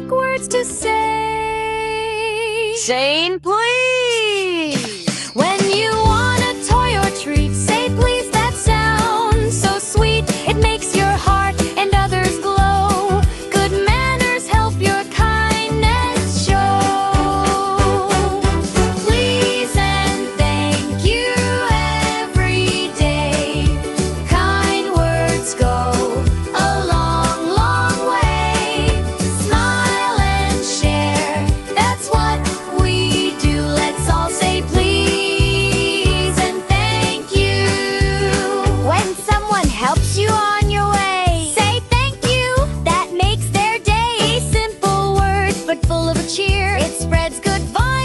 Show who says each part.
Speaker 1: pick words to say.
Speaker 2: Saying please.
Speaker 1: When you want a toy or treat, say please. That sounds so sweet. It makes your heart and others glow. Good manners help your kindness show. Please and thank you every day. Kind words go a long, long way. Smile and share, that's what we do. Let's all say please and thank you. When someone helps you on your way, say thank you. That makes their day. Simple words but full of cheer. It spreads good vibes.